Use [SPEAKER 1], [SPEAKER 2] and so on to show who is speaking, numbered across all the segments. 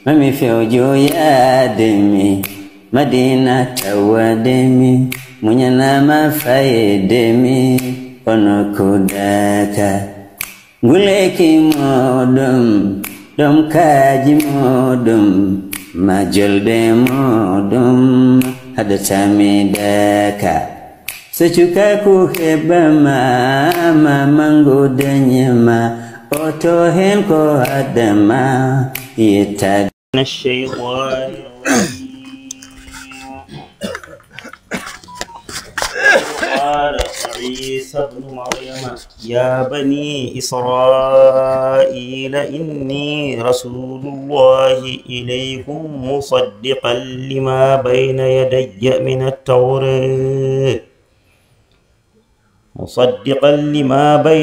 [SPEAKER 1] mami fiojo ya demi Madina tawademi munyana mafaye demi ono kudaka guleki modum dom kaji modum majolde modum hada samidaka sechuka ku hebama mango danyama oto hen ko adama yeta
[SPEAKER 2] الشيطان قال عيسى ابن مريم يا بني إسرائيل إني رسول الله إليكم مصدقا لما بين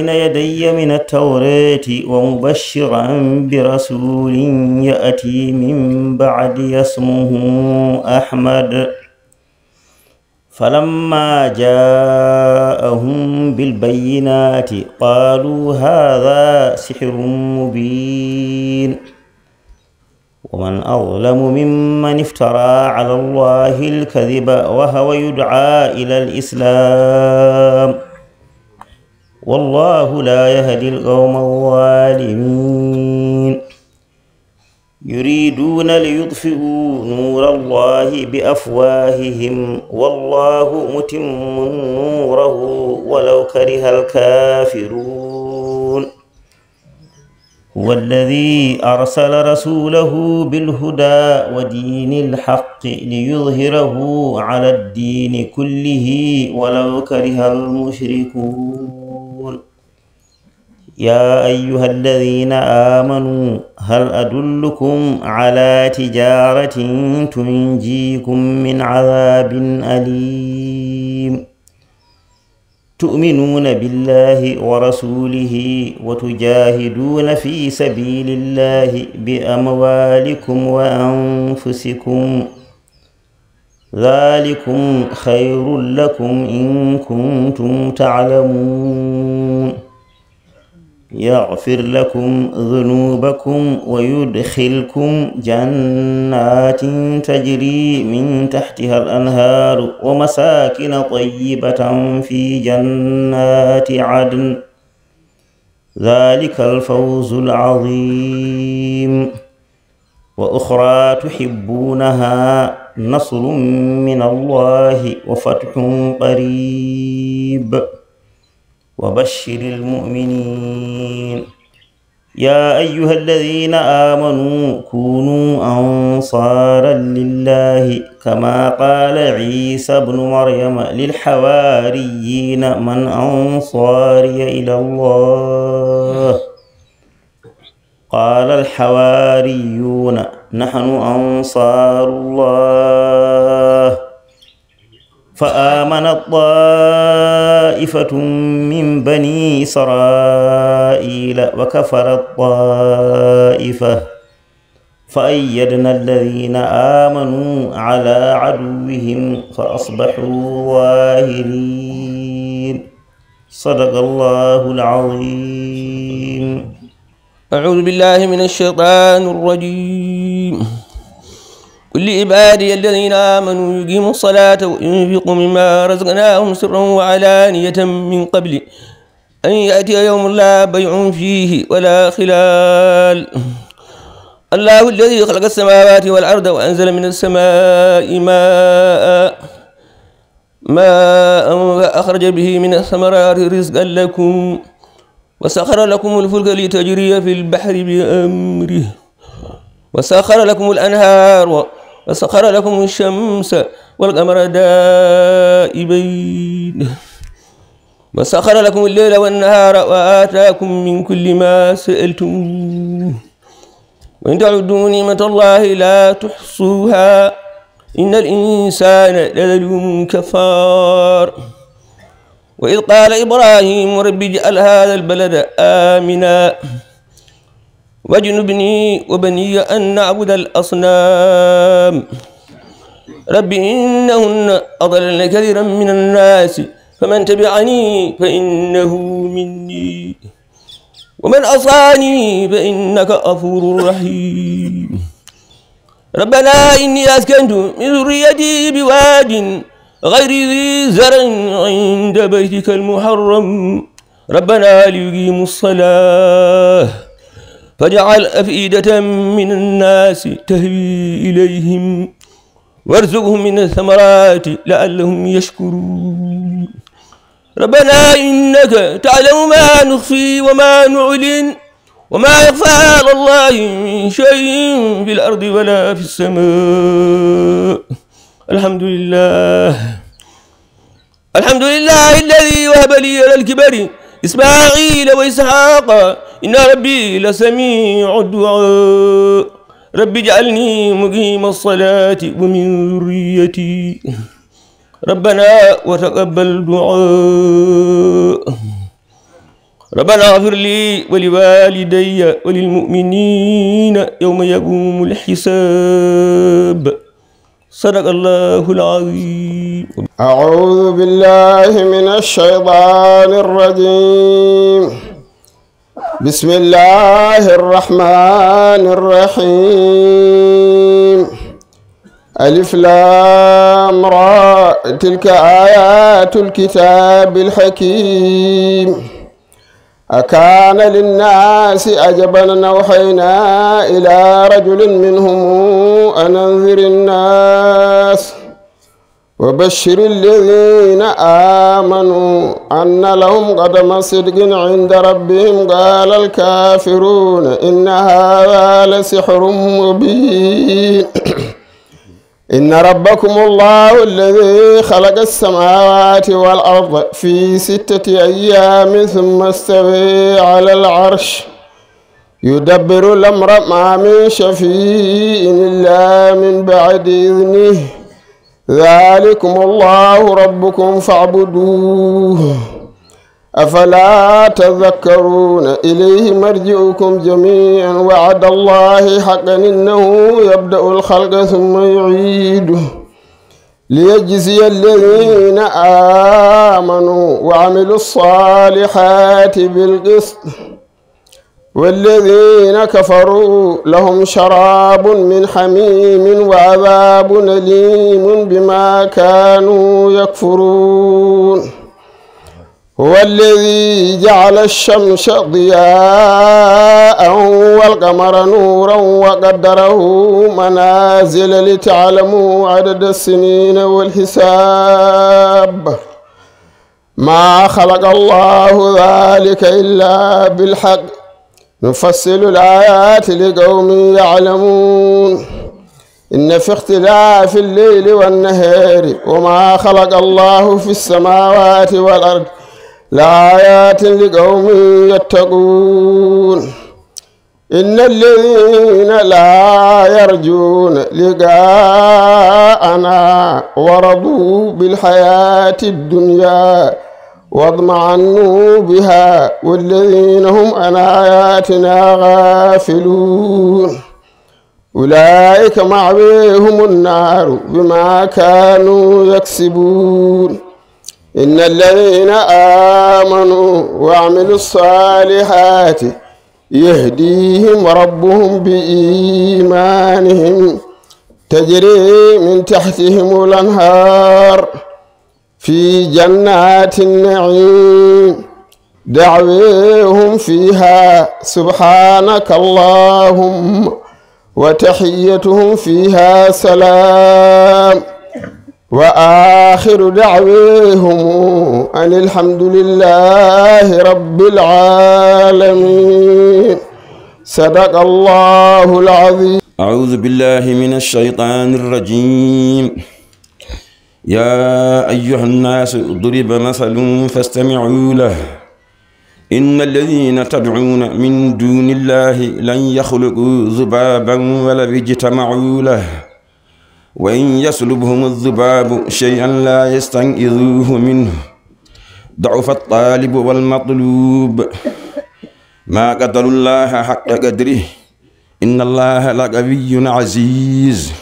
[SPEAKER 2] يدي من التوراة ومبشرا برسول يأتي من بعد اسمه أحمد فلما جاءهم بالبينات قالوا هذا سحر مبين ومن أظلم ممن افترى على الله الكذب وهو يدعى إلى الإسلام والله لا يهدي القوم الظالمين يريدون ليطفئوا نور الله بأفواههم والله متم نوره ولو كره الكافرون هو الذي أرسل رسوله بالهدى ودين الحق ليظهره على الدين كله ولو كره المشركون يا أيها الذين آمنوا هل أدلكم على تجارة تنجيكم من عذاب أليم تؤمنون بالله ورسوله وتجاهدون في سبيل الله بأموالكم وأنفسكم ذلكم خير لكم إن كنتم تعلمون يغفر لكم ذنوبكم ويدخلكم جنات تجري من تحتها الأنهار ومساكن طيبة في جنات عدن ذلك الفوز العظيم وأخرى تحبونها نصر من الله وفتح قريب وبشر المؤمنين يا أيها الذين آمنوا كونوا أنصارا لله كما قال عيسى ابن مريم للحواريين من أنصاري إلى الله قال الحواريون نحن أنصار الله فآمنت طائفة من بني إسرائيل وكفرت طائفة فأيدنا الذين آمنوا على عدوهم فأصبحوا ظاهرين صدق الله العظيم.
[SPEAKER 3] أعوذ بالله من الشيطان الرجيم. كل عبادي الذين آمنوا يقيموا الصلاة وينفقوا مما رزقناهم سرا وعلانية من قبل أن يأتي يوم لا بيع فيه ولا خلال. الله الذي خلق السماوات والأرض وأنزل من السماء ماء فأخرج به من الثمرات رزقا لكم وسخر لكم الفلك لتجري في البحر بأمره وسخر لكم الأنهار وسخر لكم الشمس والقمر دائبين وسخر لكم الليل والنهار وآتاكم من كل ما سألتموه وإن تعدوا نعمة الله لا تحصوها إن الإنسان لظلوم كفار. وإذ قال إبراهيم رب اجعل هذا البلد آمنا واجنبني وبني أن نعبد الأصنام رب إنهن أضللن كثيرا من الناس فمن تبعني فإنه مني ومن عصاني فإنك غفور رحيم. ربنا إني أسكنت من ذريتي بواد غير ذي زرع عند بيتك المحرم ربنا ليقيموا الصلاة فاجعل أفئدة من الناس تهوي إليهم وارزقهم من الثمرات لعلهم يشكرون ربنا إنك تعلم ما نخفي وما نعلن وما يخفى على الله من شيء في الأرض ولا في السماء الحمد لله الذي وهب لي على الكبر إسماعيل وإسحاق إن ربي لسميع الدعاء رب اجعلني مقيم الصلاة ومن ذريتي ربنا وتقبل دعاء ربنا اغفر لي ولوالدي وللمؤمنين يوم يقوم الحساب صدق الله العظيم.
[SPEAKER 4] أعوذ بالله من الشيطان الرجيم. بسم الله الرحمن الرحيم. ألف لام را تلك آيات الكتاب الحكيم. أكان للناس عجبا أن أوحينا إلى رجل منهم أن أنذر الناس وبشر الذين آمنوا أن لهم قدم صدق عند ربهم قال الكافرون إن هذا لسحر مبين. إن ربكم الله الذي خلق السماوات والأرض في 6 أيام ثم استوى على العرش يدبر الأمر ما من شفيع إلا من بعد إذنه ذلكم الله ربكم فاعبدوه أفلا تذكرون. إليه مرجعكم جميعا وعد الله حقا إنه يبدأ الخلق ثم يعيده ليجزي الذين آمنوا وعملوا الصالحات بالقسط والذين كفروا لهم شراب من حميم وعذاب أليم بما كانوا يكفرون. هو الذي جعل الشمس ضياء والقمر نورا وقدره منازل لتعلموا عدد السنين والحساب ما خلق الله ذلك إلا بالحق نفصل الآيات لقوم يعلمون. إن في اختلاف الليل والنهار وما خلق الله في السماوات والأرض لآيات لقوم يتقون. إن الذين لا يرجون لقاءنا ورضوا بالحياة الدنيا واطمعنوا بها والذين هم عن آياتنا غافلون أولئك مأواهم النار بما كانوا يكسبون. إن الذين آمنوا وعملوا الصالحات يهديهم ربهم بإيمانهم تجري من تحتهم الأنهار في جنات النعيم دعويهم فيها سبحانك اللهم وتحيتهم فيها سلام وآخر دعويهم أن الحمد لله رب العالمين. صدق الله العظيم.
[SPEAKER 5] أعوذ بالله من الشيطان الرجيم. يا أيها الناس ضرب مثل فاستمعوا له إن الذين تدعون من دون الله لن يخلقوا ذبابا ولو اجتمعوا له وإن يسلبهم الذباب شيئا لا يستنقذوه منه ضعف الطالب والمطلوب ما قدر الله حق قدره إن الله لقوي عزيز.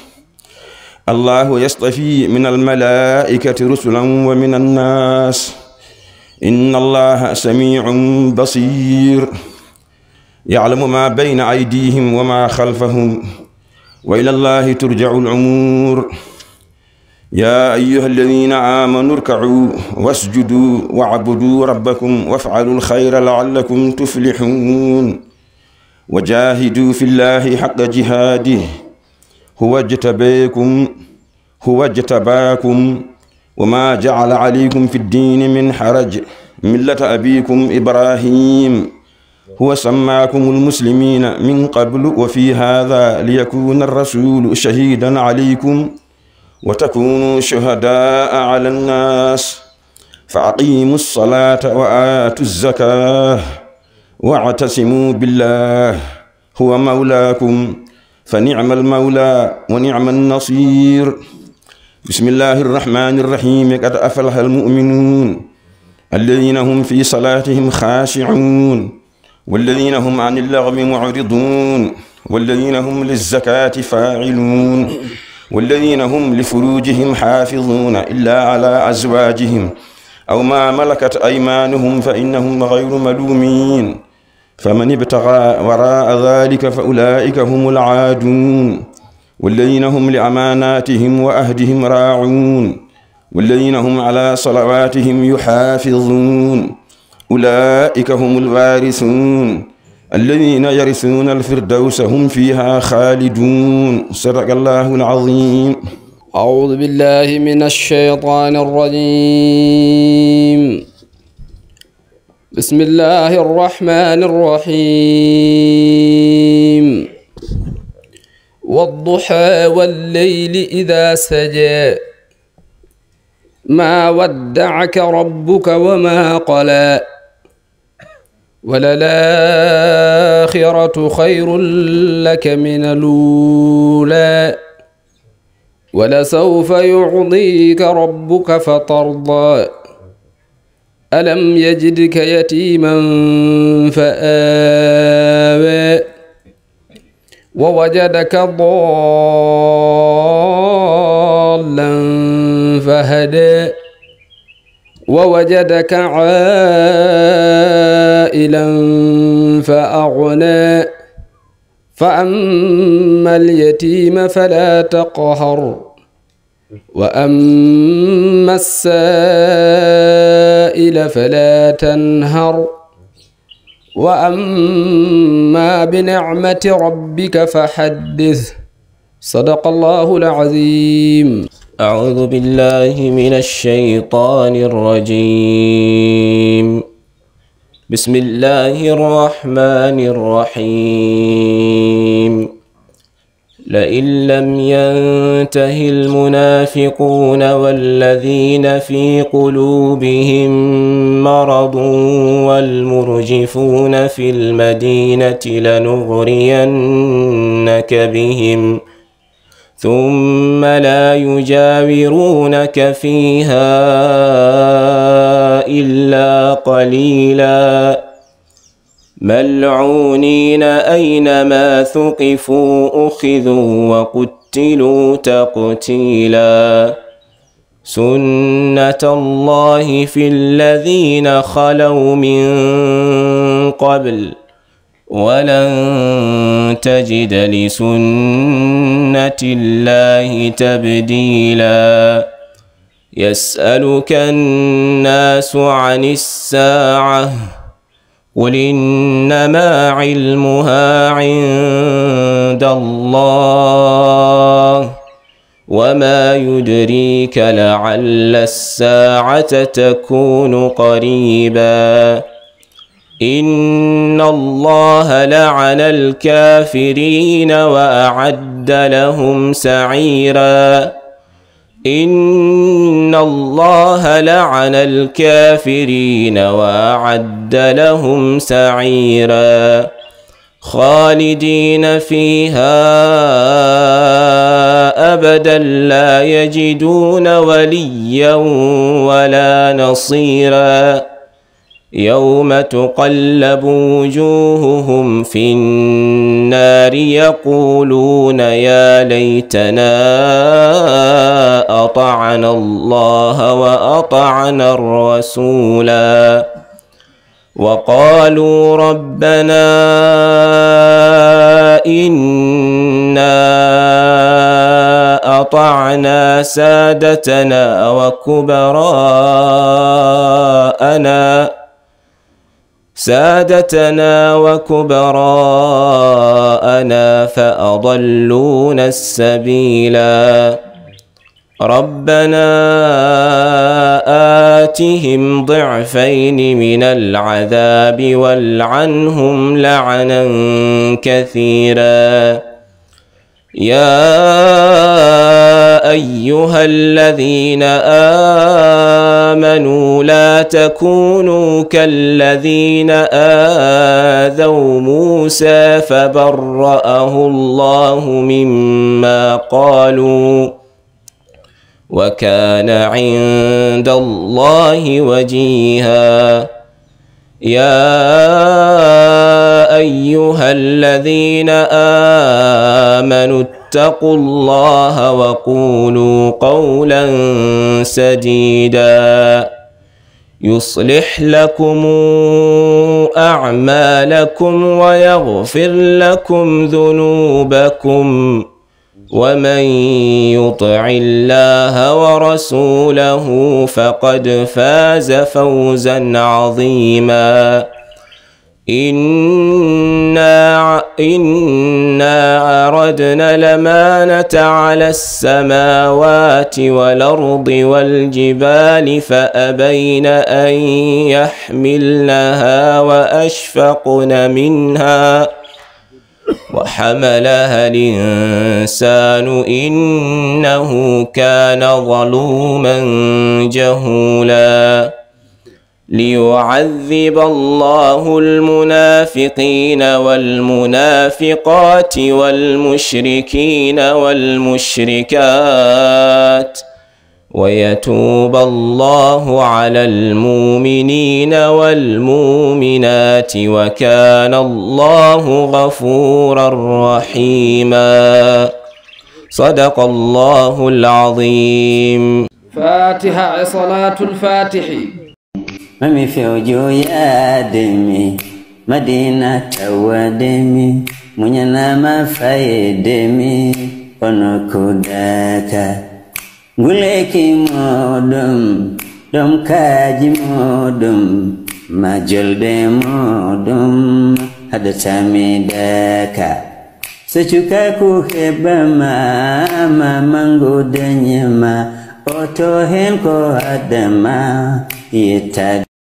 [SPEAKER 5] الله يصطفي من الملائكة رسلا ومن الناس إن الله سميع بصير يعلم ما بين أيديهم وما خلفهم وإلى الله ترجع الأمور. يا أيها الذين آمنوا اركعوا واسجدوا واعبدوا ربكم وافعلوا الخير لعلكم تفلحون. وجاهدوا في الله حق جهاده هو اجتباكم وما جعل عليكم في الدين من حرج ملة أبيكم إبراهيم هو سماكم المسلمين من قبل وفي هذا ليكون الرسول شهيدا عليكم وتكونوا شهداء على الناس. فأقيموا الصلاة وآتوا الزكاة واعتصموا بالله هو مولاكم فنعم المولى ونعم النصير. بسم الله الرحمن الرحيم. قد أفلح المؤمنون الذين هم في صلاتهم خاشعون والذين هم عن اللغو معرضون والذين هم للزكاة فاعلون والذين هم لفروجهم حافظون إلا على أزواجهم أو ما ملكت أيمانهم فإنهم غير ملومين. فمن ابتغى وراء ذلك فأولئك هم العادون والذين هم لأماناتهم وأهدهم راعون والذين هم على صلواتهم يحافظون. أولئك هم الوارثون الذين يرثون الفردوس هم فيها خالدون. صدق الله العظيم.
[SPEAKER 6] أعوذ بالله من الشيطان الرجيم. بسم الله الرحمن الرحيم. والضحى والليل إذا سجى ما ودعك ربك وما قلى وللآخرة خير لك من الأولى ولسوف يعطيك ربك فترضى ألم يجدك يتيما فآوى ووجدك ضالا فهدى ووجدك عائلا فأغنى فأما اليتيم فلا تقهر وأما السائل فلا تنهر وأما بنعمة ربك فحدث. صدق الله العظيم.
[SPEAKER 3] أعوذ بالله من الشيطان الرجيم. بسم الله الرحمن الرحيم. لئن لم ينته المنافقون والذين في قلوبهم مرض والمرجفون في المدينة لنغرينك بهم ثم لا يجاورونك فيها إلا قليلا ملعونين أينما ثقفوا أخذوا وقتلوا تقتيلا سنة الله في الذين خلوا من قبل ولن تجد لسنة الله تبديلا يسألك الناس عن الساعة قل إنما علمها عند الله وما يدريك لعل الساعة تكون قريبا إن الله لعن الكافرين وأعد لهم سعيرا إن الله لعن الكافرين وأعد لهم سعيرا خالدين فيها أبدا لا يجدون وليا ولا نصيرا يوم تقلب وجوههم في النار يقولون يا ليتنا أطعنا الله وأطعنا الرسولا وقالوا ربنا إنا
[SPEAKER 7] أطعنا سادتنا وكبراءنا فأضلونا السبيلا ربنا آتهم ضعفين من العذاب والعنهم لعنا كثيرا يا أيها الذين آمنوا لا تكونوا كالذين آذوا موسى فبرأه الله مما قالوا وكان عند الله وجيها يا أيها الذين آمنوا اتقوا الله وقولوا قولا سديدا يصلح لكم أعمالكم ويغفر لكم ذنوبكم ومن يطع الله ورسوله فقد فاز فوزا عظيما إنا عرضنا الأمانة على السماوات والأرض والجبال فأبين أن يحملنها وأشفقن منها وحملها الإنسان إنه كان ظلوما جهولا ليعذب الله المنافقين والمنافقات والمشركين والمشركات ويتوب الله على المؤمنين والمؤمنات وكان الله غفورا رحيما صدق الله العظيم.
[SPEAKER 6] فاتحة صلاة الفاتح.
[SPEAKER 1] مامي في وجوه دمي مدينة ودمي منينا ما فايدمي ونكوداكا Guleki modum dom kaji modum majolde modum hada samidaka secuka ku heba ma mango danyama oto hen ko adama yeta